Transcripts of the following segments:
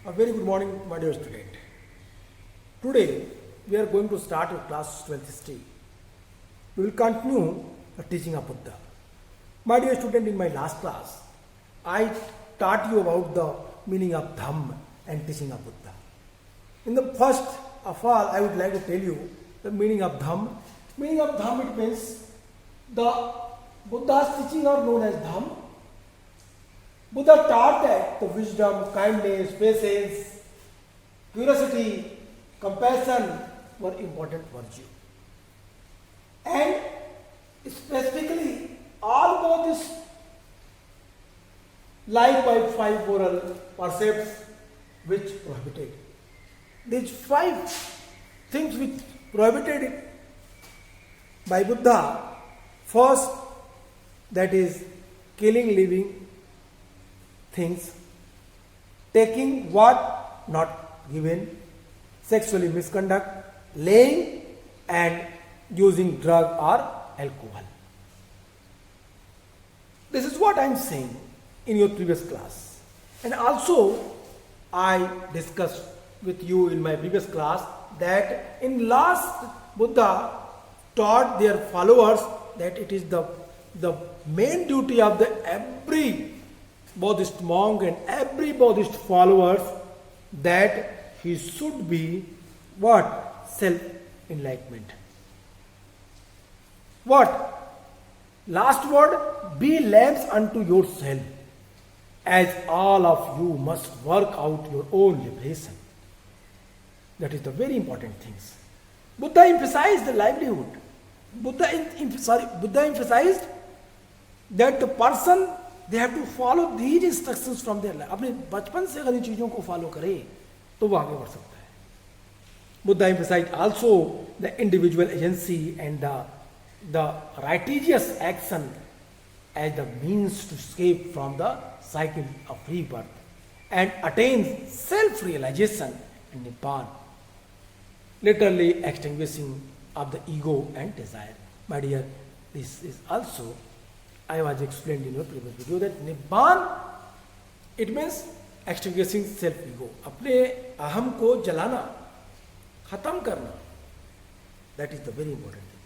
A very good morning, my dear student. Today, we are going to start with class 12th history. We will continue the teaching of Buddha. My dear student, in my last class, I taught you about the meaning of Dhamma and teaching of Buddha. In the first of all, I would like to tell you the meaning of Dhamma. Meaning of Dhamma, it means the Buddha's teaching are known as Dhamma. Buddha taught that the wisdom, kindness, patience, curiosity, compassion were important virtue. And specifically, all about this life by five moral precepts which prohibited. These five things which prohibited by Buddha, first, that is killing living things, taking what not given, sexually misconduct, laying and using drug or alcohol. This is what I am saying in your previous class. And also I discussed with you in my previous class that in last Buddha taught their followers that it is the main duty of every Buddhist monk and every Buddhist followers that he should be what? Self-enlightenment. What? Last word, be lamps unto yourself, as all of you must work out your own liberation. That is the very important things. Buddha emphasized the livelihood. Buddha emphasized that the person they have to follow these instructions from their life. अपने बचपन से अगर इन चीज़ों को follow करे तो वो आगे बढ़ सकता है. Buddha emphasized also the individual agency and the righteous action as the means to escape from the cycle of rebirth and attain self-realization in Nibbana, literally extinguishing of the ego and desire. My dear, this is also I was explained in your previous video that Nibbana, it means extinguishing self-ego. अपने अहम को जलाना, खत्म करना. That is the very important thing.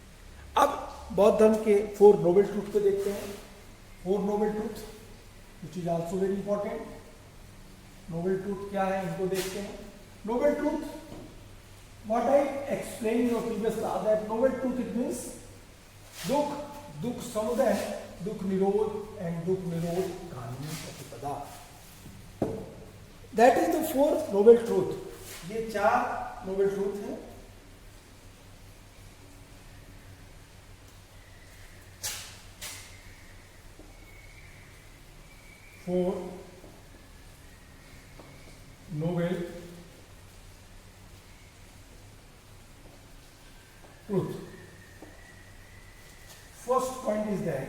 अब बौद्ध धर्म के 4 noble truths पे देखते हैं. 4 noble truths, which is also very important. Noble truth क्या है इनको देखते हैं. Noble truth, what I explained in your previous class, that noble truth it means दुख समुदय, दुख निरोध एंड दुख निरोध गांधी प्रतिपदा. That is the 4 noble truth. ये 4 नोबल ट्रूथ हैं. Four noble truth. First point is that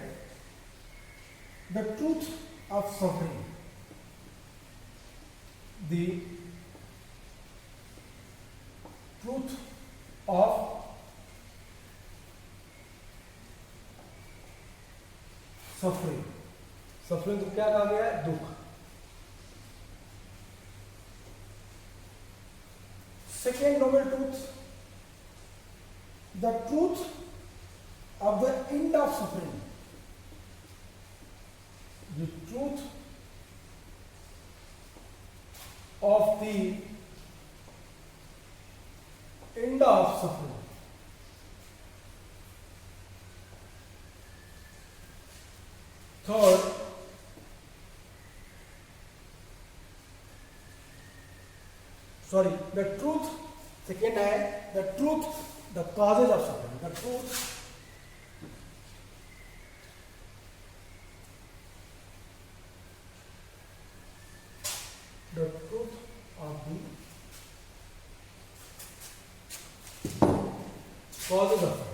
the truth of suffering, the truth of suffering. Suffering को क्या कहा गया है? दुख. Second noble truth, the truth of the end of suffering. The truth of the end of suffering. Third, the truth, second है the truth, the causes of suffering. The truth of the causes of suffering.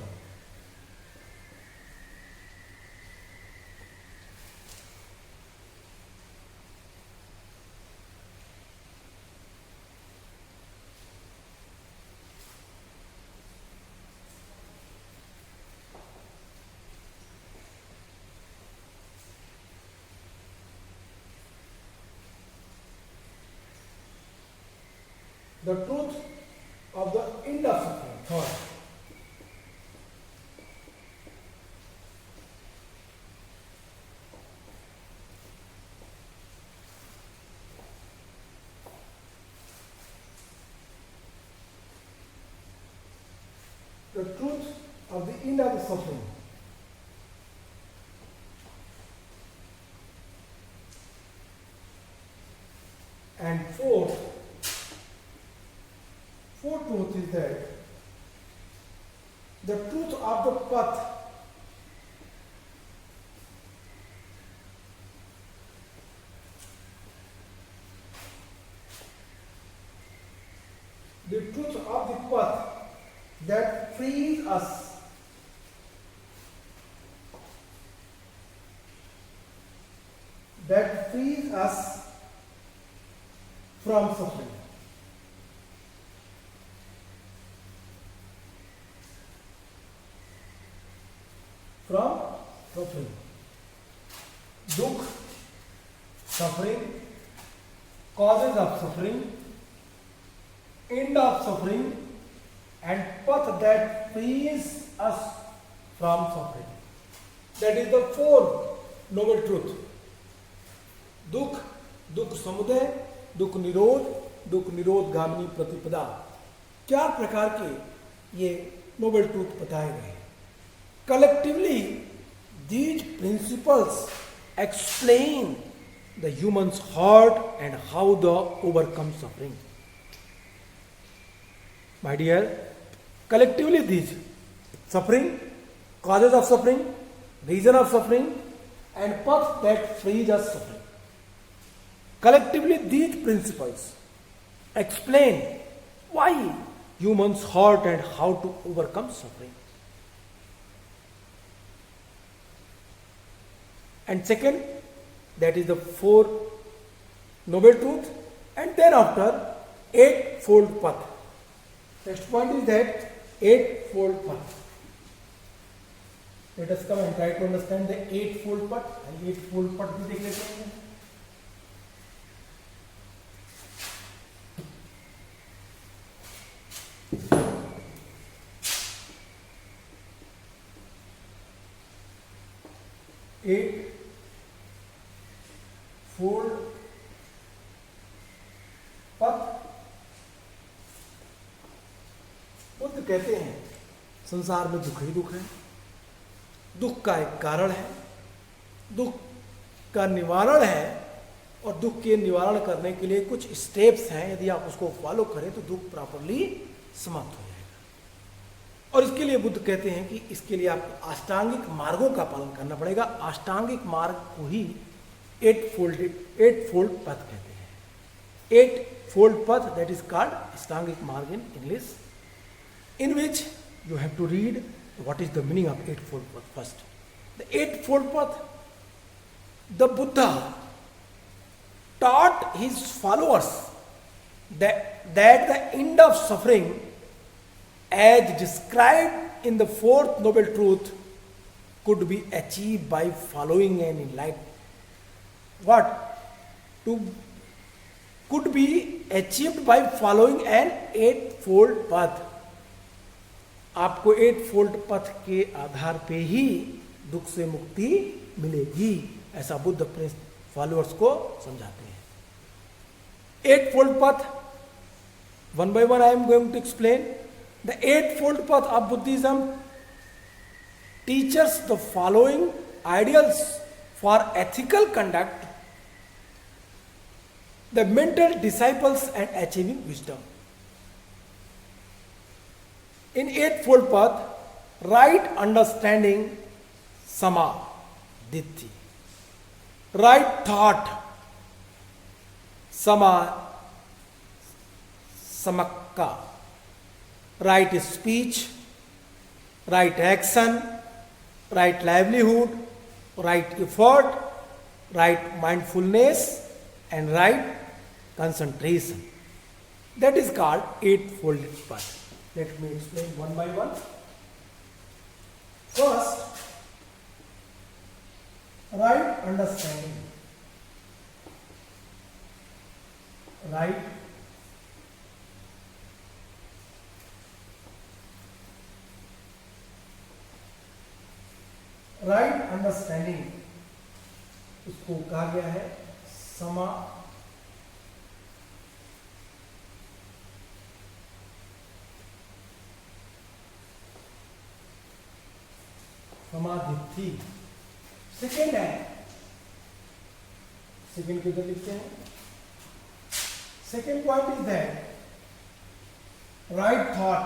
The truth of the end of suffering. Third. The truth of the end of the suffering. And fourth truth is that the truth of the path. The truth of the path that frees us from suffering. From suffering. Dukh, suffering, causes of suffering, end of suffering, and path that frees us from suffering. That is the fourth noble truth. दुख, दुख समुदय, दुख निरोध गामिनी प्रतिपदा। 4 प्रकार के ये noble truth बताए गए हैं। Collectively, these principles explain the human's heart and how to overcome suffering. My dear, collectively these suffering, causes of suffering, reason of suffering, and path that frees us suffering. Collectively, these principles explain why humans hurt and how to overcome suffering. And second, that is the 4 noble truth, and then after 8-fold path. Next point is that 8-fold path. Let us come and try to understand the 8-fold path. And 8-fold path भी देख लेते हैं. Fold पथ. बुद्ध कहते हैं संसार में दुख ही दुख है, दुख का एक कारण है, दुख का निवारण है, और दुख के निवारण करने के लिए कुछ स्टेप्स हैं. यदि आप उसको फॉलो करें तो दुख प्रॉपरली समाप्त हो जाएगा. और इसके लिए बुद्ध कहते हैं कि इसके लिए आपको अष्टांगिक मार्गों का पालन करना पड़ेगा. अष्टांगिक मार्ग को ही 8-fold path कहते हैं. 8-fold path, that is called Ashtangic marg in English, in which you have to read what is the meaning of 8-fold path first. The 8-fold path, the Buddha taught his followers that the end of suffering, as described in the 4th noble truth, could be achieved by following an enlightened. Could be achieved by following an 8-fold path. आपको 8-fold path के आधार पे ही दुख से मुक्ति मिलेगी, ऐसा बुद्ध अपने followers को समझाते हैं. 8-fold path, one by one I am going to explain. The 8-fold path of Buddhism teaches the following ideals for ethical conduct, the mental disciples and achieving wisdom. In 8-fold path, right understanding, samadhi, right thought, samakka, right speech, right action, right livelihood, right effort, right mindfulness, and right concentration. That is called 8-fold path. Let me explain one by one. First, right understanding. Right right understanding, इसको कहा गया है समाधित्थि। Second है, second किधर लिखते हैं, second point is that right thought,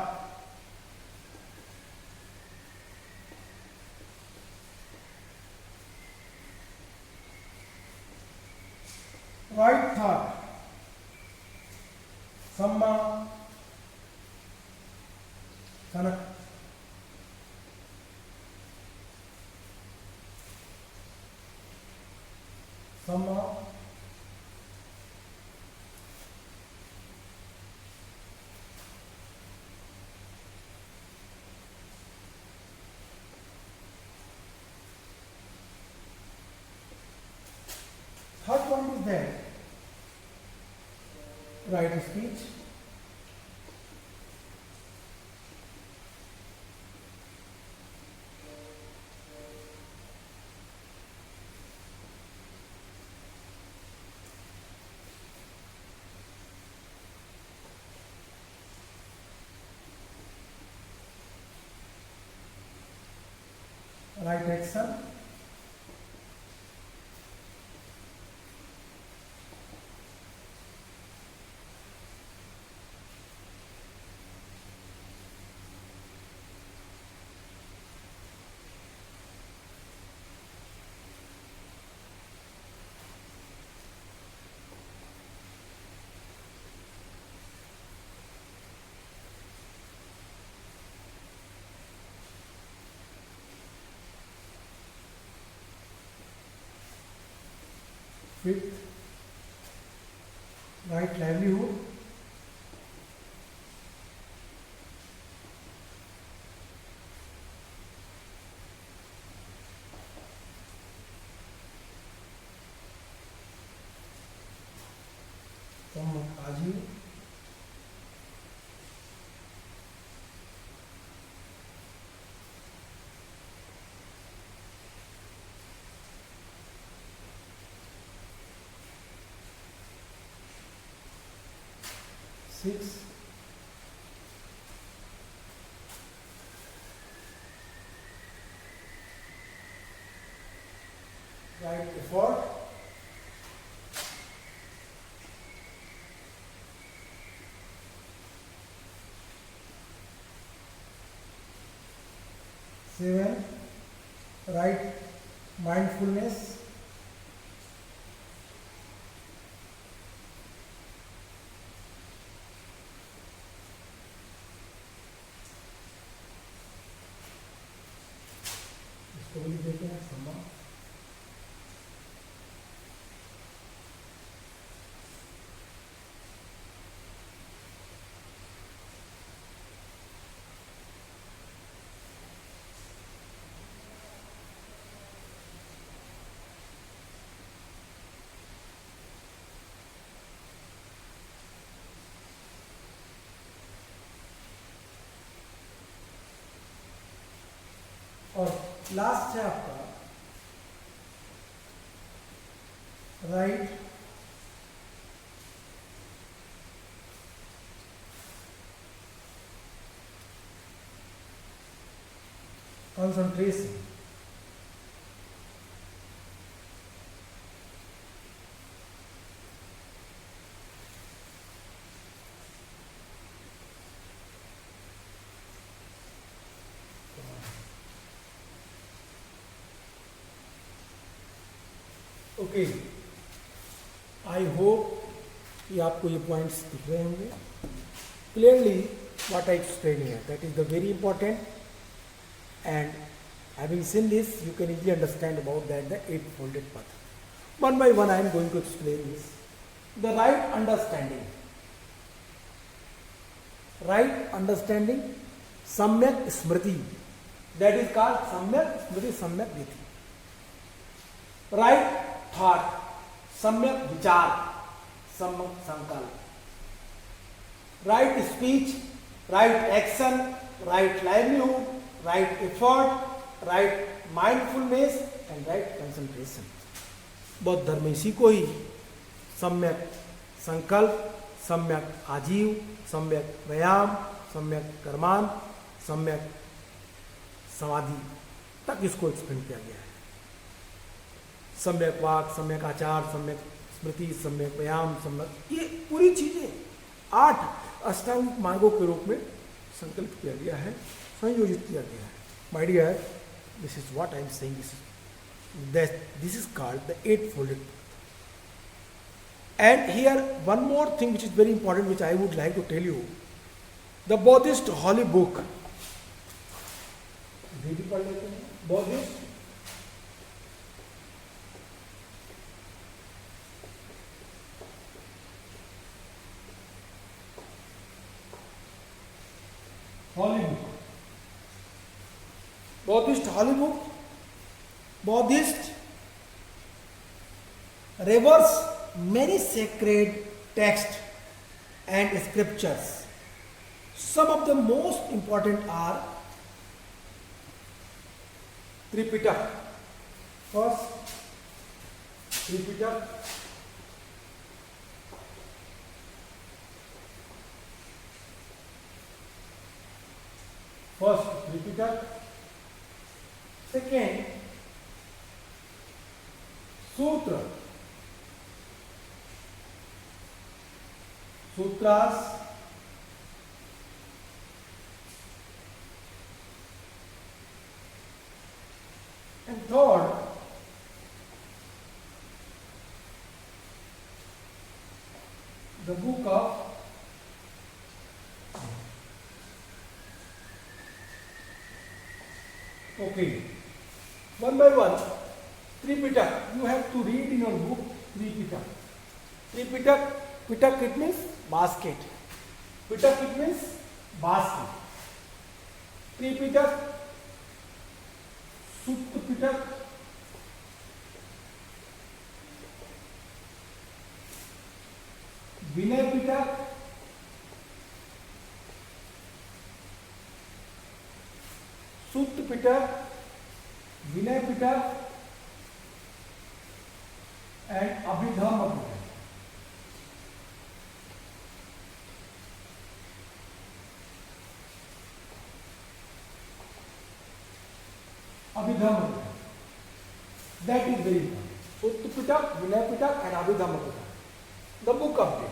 right thought, सम्मा कनक, सम्मा third point is that right speech, right action, fifth right livelihood, आजीव, six right effort, seven right mindfulness, इसको भी लिख देते हैं सम्मान, और लास्ट है आपका right concentration, okay. I hope कि आपको ये पॉइंट्स दिख रहे होंगे clearly what I explain here, that is the very important, and having seen this you can easily understand about that the eightfolded path. One by one I am going to explain this. The right understanding, samyak smriti, that is called samyak smriti, samyak vidhi. Right thought, samyak vichar, samyak sankalp. Right speech, right action, right livelihood, right effort, right mindfulness and right concentration. बौद्ध धर्म इसी को ही सम्यक संकल्प, सम्यक आजीव, सम्यक व्यायाम, सम्यक कर्मान, सम्यक समाधि तक इसको एक्सप्लेन किया गया है। सम्यक वाक, सम्यक आचार, सम्यक स्मृति, सम्यक व्यायाम, सम्यक, ये पूरी चीजें 8 अष्टांग मार्गों के रूप में संकल्प किया गया है, संयोजित किया गया है। My dear, this is what I am saying, this is called the 8-folded path. And here one more thing which is very important, which I would like to tell you, the Buddhist holy book, Buddhist holy book, Buddhist holy book, Buddhist reverse many sacred texts and scriptures. Some of the most important are Tripitaka. First, Tripitaka. First, Tripitaka. Second, Sutra. Sutras. And third, the book of okay, one by one. Tripitaka, you have to read in your book Tripitaka. Tripitaka, Pitak it means basket. Pitak it means basket. Tripitaka, Sutta Pitaka, Vinay Pitaka, Sutta Pitaka, Vinay Pitaka, and Abhidhamma Pitaka. Abhidhamma Pitaka. That is very important. Sutta Pitaka, Vinay Pitaka, and Abhidhamma Pitaka. The book of them.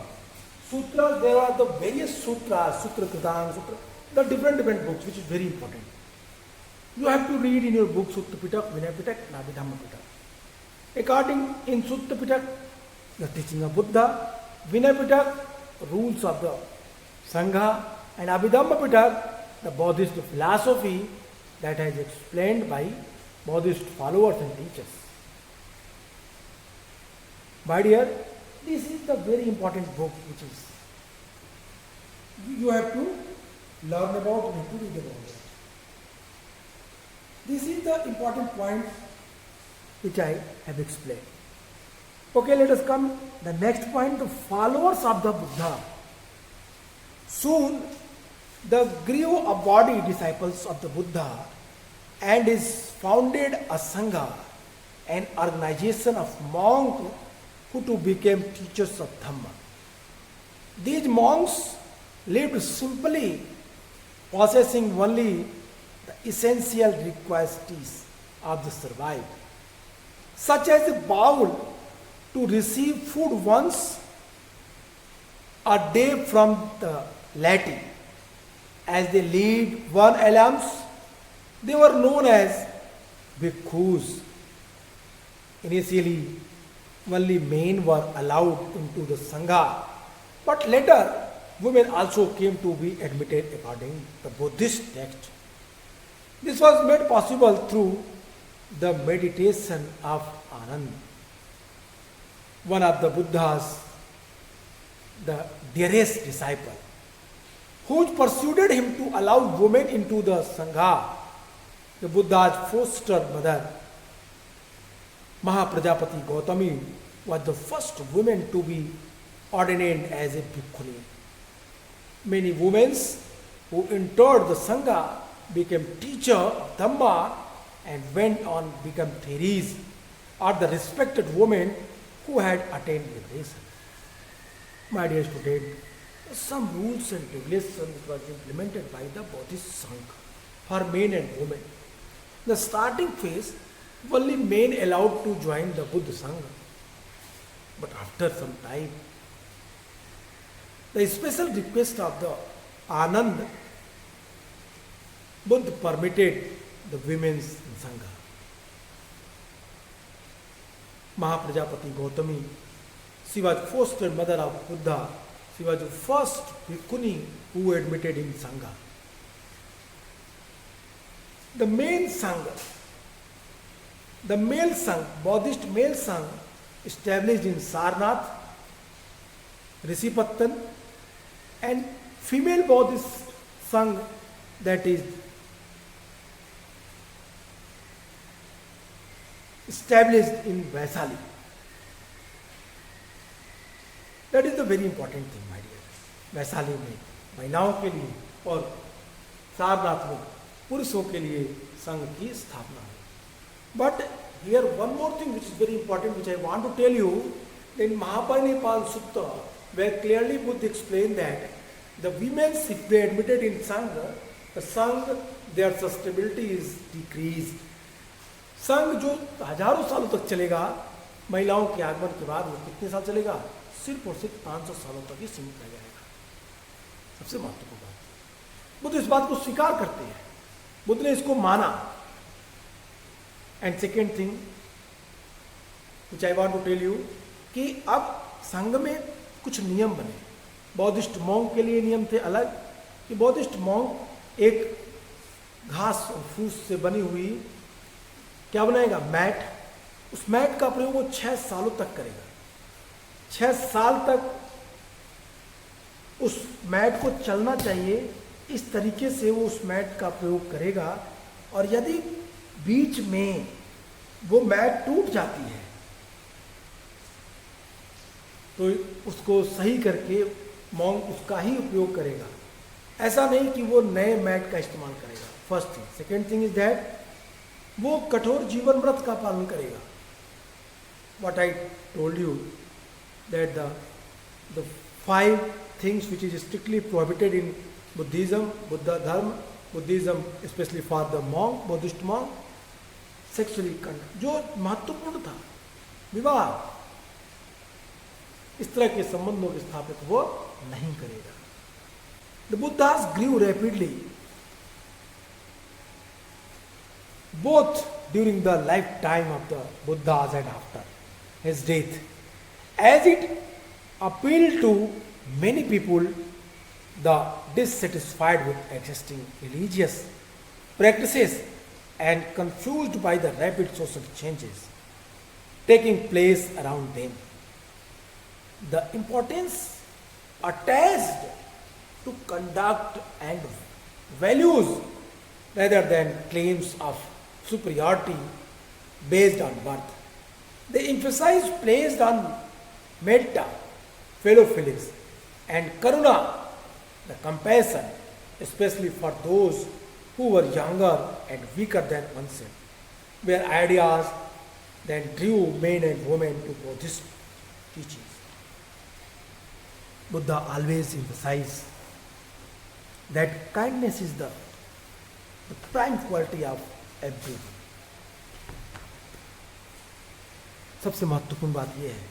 Sutras, there are the various sutras, Sutra Kritang, Sutra, the different books, which is very important. You have to read in your book Sutta Pitaka, Vinay Pitaka, and Abhidhamma Pitaka. According in Sutta Pitaka, the teaching of Buddha, Vinay Pitaka, rules of the Sangha, and Abhidhamma Pitaka, the Buddhist philosophy that is explained by Buddhist followers and teachers. My dear, this is the very important book which is you have to learn about, you have to read about it. This is the important point which I have explained. Okay, let us come the next point, the followers of the Buddha. Soon the grew a body disciples of the Buddha and is founded a Sangha, an organization of monks who too became teachers of Dhamma. These monks lived simply, possessing only the essential requisites of the survival, such as a bowl to receive food once a day from the laity. As they lived one alms, they were known as bhikkhus. Initially, only men were allowed into the Sangha, but later women also came to be admitted according to the Buddhist text. This was made possible through the meditation of Anand. One of the Buddha's, the dearest disciple, who persuaded him to allow women into the Sangha, the Buddha's foster mother, Mahaprajapati Gautami, was the first woman to be ordained as a bhikkhuni. Many women who entered the Sangha became teachers of Dhamma and went on become theories or the respected women who had attained liberation. My dear student, some rules and regulations was implemented by the Buddhist Sangha for men and women. The starting phase, only men allowed to join the Buddha Sangha. But after some time, the special request of the Anand, Buddha permitted the women's Sangha. Mahaprajapati Gautami, she was foster mother of Buddha. She was the first bhikkhuni who admitted in Sangha. The main Sangha, the male Sangha, Buddhist male Sangha, established in Sarnath, Risipattan, and female Buddhist Sangha, that is established in Vaisali. That is the very important thing, my dear. Vaishali में महिलाओं के लिए और सारनाथ में पुरुषों के लिए संघ की स्थापना हुई. But here one more thing which is very important, which I want to tell you, in Mahaparinipal Sutta, where clearly Buddha explained that the women, if they admitted in Sangha, the Sangha, their sustainability is decreased. संघ जो हजारों सालों तक चलेगा, महिलाओं के आगमन के बाद वो कितने साल चलेगा? सिर्फ और सिर्फ 500 सालों तक ही सीमित रह जाएगा. सबसे महत्वपूर्ण बात, बुद्ध इस बात को स्वीकार करते हैं, बुद्ध ने इसको माना. And second thing which I want to tell you, कि अब संघ में कुछ नियम बने. बौद्धिस्ट मॉन्क के लिए नियम थे अलग, कि बौद्धिस्ट मॉन्क एक घास और फूस से बनी हुई क्या बनाएगा? मैट. उस मैट का प्रयोग वो 6 सालों तक करेगा. 6 साल तक उस मैट को चलना चाहिए, इस तरीके से वो उस मैट का प्रयोग करेगा. और यदि बीच में वो मैट टूट जाती है तो उसको सही करके मॉन्क उसका ही उपयोग करेगा. ऐसा नहीं कि वो नए मैट का इस्तेमाल करेगा. First thing. Second thing is that वो कठोर जीवन व्रत का पालन करेगा. What I told you that the 5 things which is strictly prohibited in Buddhism, Buddha Dharma, Buddhism, especially for the monk, Buddhist monk, sexually conduct, जो महत्वपूर्ण था, विवाह, इस तरह के संबंधों के स्थापित वो नहीं करेगा. The Buddhas grew rapidly, both during the lifetime of the Buddhas and after his death, as it appealed to many people the dissatisfied with existing religious practices and confused by the rapid social changes taking place around them. The importance attached to conduct and values rather than claims of superiority based on birth. The emphasis placed on metta, fellow feelings, and karuna, the compassion, especially for those who were younger and weaker than oneself, were ideas that drew men and women to Buddhist teachings. Buddha always emphasized that kindness is the prime quality of everyone. सबसे महत्वपूर्ण बात यह है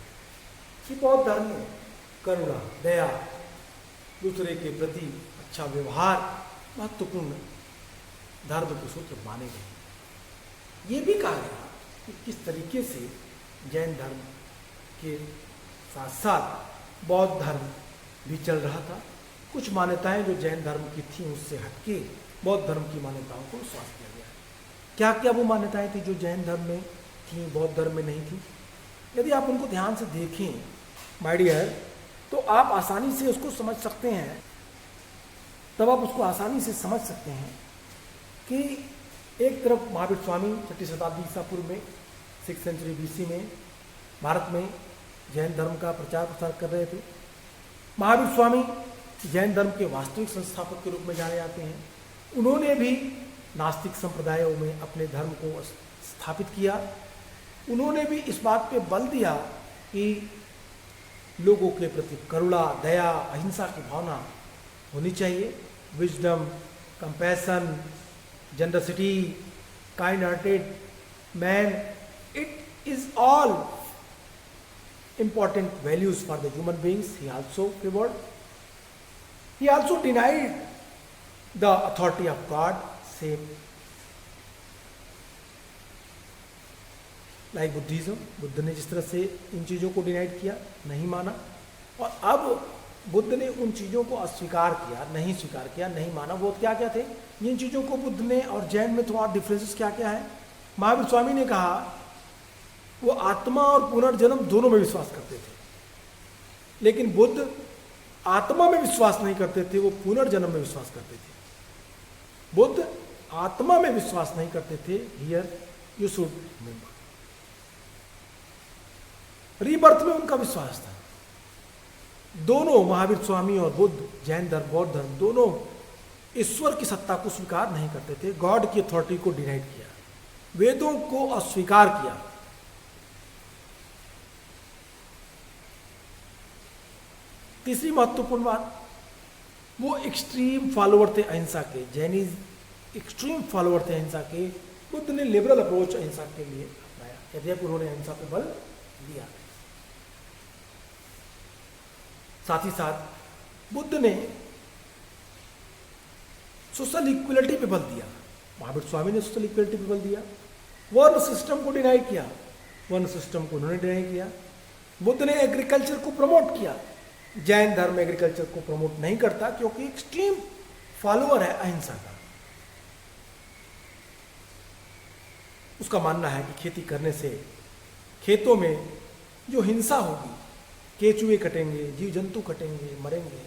कि बौद्ध धर्म में करुणा, दया, दूसरे के प्रति अच्छा व्यवहार महत्वपूर्ण धर्म के सूत्र माने गए. ये भी कहा गया कि किस तरीके से जैन धर्म के साथ साथ बौद्ध धर्म भी चल रहा था. कुछ मान्यताएं जो जैन धर्म की थी उससे हटके बौद्ध धर्म की मान्यताओं को विश्वास किया गया. क्या क्या वो मान्यताएं थी जो जैन धर्म में थी, बौद्ध धर्म में नहीं थी? यदि आप उनको ध्यान से देखें माय डियर, तो आप आसानी से उसको समझ सकते हैं. तब आप उसको आसानी से समझ सकते हैं कि एक तरफ महावीर स्वामी 6वीं शताब्दी ईसा पूर्व में 6th सेंचुरी BC में भारत में जैन धर्म का प्रचार प्रसार कर रहे थे. महावीर स्वामी जैन धर्म के वास्तविक संस्थापक के रूप में जाने जाते हैं. उन्होंने भी नास्तिक संप्रदायों में अपने धर्म को स्थापित किया, उन्होंने भी इस बात पे बल दिया कि लोगों के प्रति करुणा, दया, अहिंसा की भावना होनी चाहिए। Wisdom, compassion, generosity, kind hearted man, it is all important values for the human beings. He also favored. He also denied the authority of God, same like Buddhism. Buddha ने जिस तरह से इन चीज़ों को डिनाइड किया, नहीं माना, और अब बुद्ध ने उन चीज़ों को अस्वीकार किया, नहीं स्वीकार किया, नहीं माना। वो क्या क्या थे इन चीज़ों को बुद्ध ने, और जैन में थोड़ा डिफरेंसेस क्या क्या है। महावीर स्वामी ने कहा वो आत्मा और पुनर्जन्म दोनों में विश्वास करते थे, लेकिन बुद्ध आत्मा में विश्वास नहीं करते थे, वो पुनर्जन्म में विश्वास करते थे। बुद्ध आत्मा में विश्वास नहीं करते थे, here you should remember, rebirth में उनका विश्वास था। दोनों, महावीर स्वामी और बुद्ध, जैन धर्म, बौद्ध धर्म, दोनों ईश्वर की सत्ता को स्वीकार नहीं करते थे, गॉड की अथॉरिटी को डिनाइड किया, वेदों को अस्वीकार किया। तीसरी महत्वपूर्ण बात, वो एक्सट्रीम फॉलोअर थे अहिंसा के, जैनिज एक्सट्रीम फॉलोअर थे अहिंसा के। बुद्ध ने लिबरल अप्रोच अहिंसा के लिए अपनाया, यद्यपि उन्होंने अहिंसा पर बल दिया। साथ ही साथ बुद्ध ने सोशल इक्वलिटी पे बल दिया, महावीर स्वामी ने सोशल इक्वलिटी पे बल दिया। वर्ण सिस्टम को डिनाई किया, वर्ण सिस्टम को उन्होंने डिनाई किया। बुद्ध ने एग्रीकल्चर को प्रमोट किया, जैन धर्म एग्रीकल्चर को प्रमोट नहीं करता क्योंकि एक्सट्रीम फॉलोअर है अहिंसा का। उसका मानना है कि खेती करने से खेतों में जो हिंसा होगी, केचुए कटेंगे, जीव जंतु कटेंगे, मरेंगे,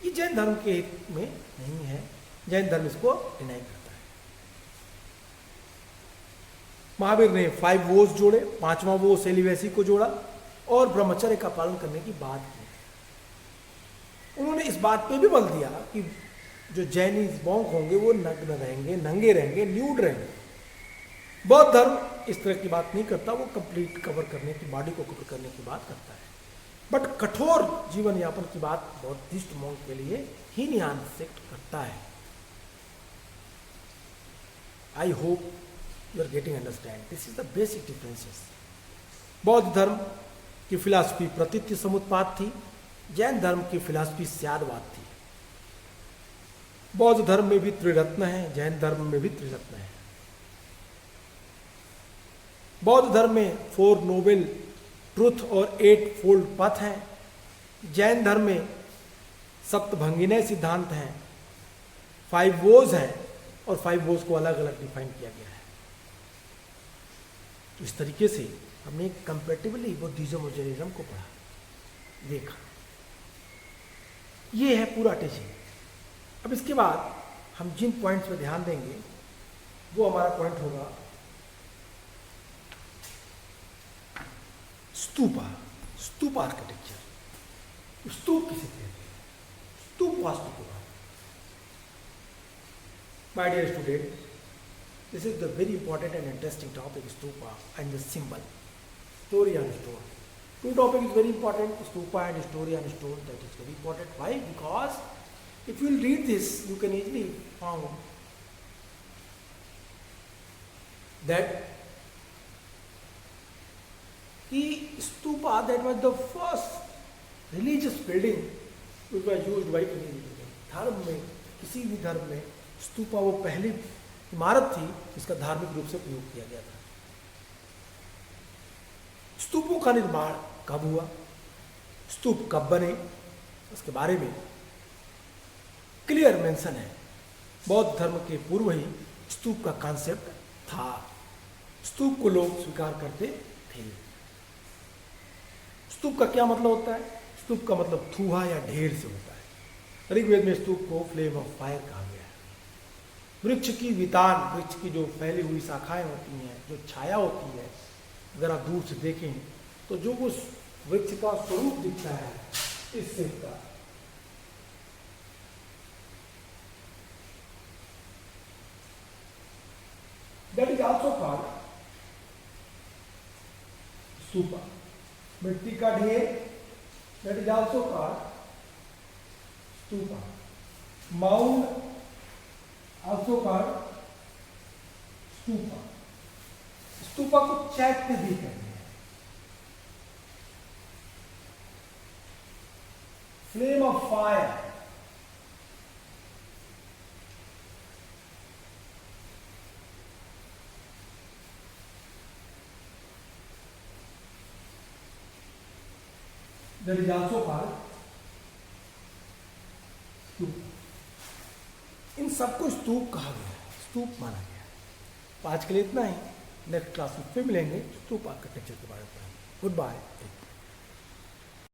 ये जैन धर्म के हित में नहीं है। जैन धर्म इसको डिनाई करता है। महावीर ने 5 वोज जोड़े, 5वां वो सेलिवेसी को जोड़ा और ब्रह्मचर्य का पालन करने की बात की। उन्होंने इस बात पे भी बल दिया कि जो जैनिज मॉन्क होंगे वो नग्न रहेंगे, नंगे रहेंगे, न्यूड रहेंगे। बौद्ध धर्म इस तरह की बात नहीं करता, वो कंप्लीट कवर करने की, बॉडी को कवर करने की बात करता है। बट कठोर जीवन यापन की बात बौद्धिस्ट मॉन्क के लिए ही न्याय करता है। I hope you are getting understand, this is the basic differences. बौद्ध धर्म की फिलॉसफी प्रतीत्य समुत्पाद थी, जैन धर्म की फिलॉसफी स्यादवाद थी। बौद्ध धर्म में भी त्रिरत्न है, जैन धर्म में भी त्रिरत्न है। बौद्ध धर्म में 4 नोबेल ट्रुथ और 8 फोल्ड पथ हैं। जैन धर्म में सप्तभंगिनय सिद्धांत हैं, 5 वोज हैं, और 5 वोज को अलग अलग डिफाइन किया गया है। तो इस तरीके से हमने कंपैरेटिवली बुद्धिज्म और जैनिज्म को पढ़ा, देखा। ये है पूरा टीचिंग। अब इसके बाद हम जिन पॉइंट्स पे ध्यान देंगे वो हमारा पॉइंट होगा स्तूपा, स्तूप आर्किटेक्चर। स्तूप किसे कहते हैं? स्तूप वास्तुकला। My dear student, this is the very important and interesting topic, stupa and the symbol, story and stone. Two topic is very important, stupa and story and stone. That is very important. Why? Because if you will read this, you can easily found that the stupa, that was the first religious building which was used by any religion. धर्म में, किसी भी धर्म में स्तूपा वो पहली इमारत थी जिसका धार्मिक रूप से प्रयोग किया गया था। स्तूपों का निर्माण कब हुआ, स्तूप कब बने, उसके बारे में क्लियर मेंशन है। बौद्ध धर्म के पूर्व ही स्तूप का कॉन्सेप्ट था, स्तूप को लोग स्वीकार करते थे। स्तूप का क्या मतलब होता है? स्तूप का मतलब थूहा या ढेर से होता है। ऋग्वेद में स्तूप को फ्लेम ऑफ फायर कहा गया है। वृक्ष की वितान, वृक्ष की जो फैली हुई शाखाएं होती हैं, जो छाया होती है, अगर आप दूर से देखें तो जो उस वृक्ष का स्वरूप दिखता है इस शेप का, ऑल्सो कॉल्ड स्तूपा. मिट्टी का ढेर, that is also called stupa. Mound, also called stupa. Stupa को चैत्य भी कहते हैं. Flame of fire, that is also called स्तूप. इन सबको स्तूप कहा गया है, स्तूप माना गया है. तो आज के लिए इतना ही. नेक्स्ट क्लास में फिर मिलेंगे, स्तूप आर्किटेक्चर के बारे में. Good bye.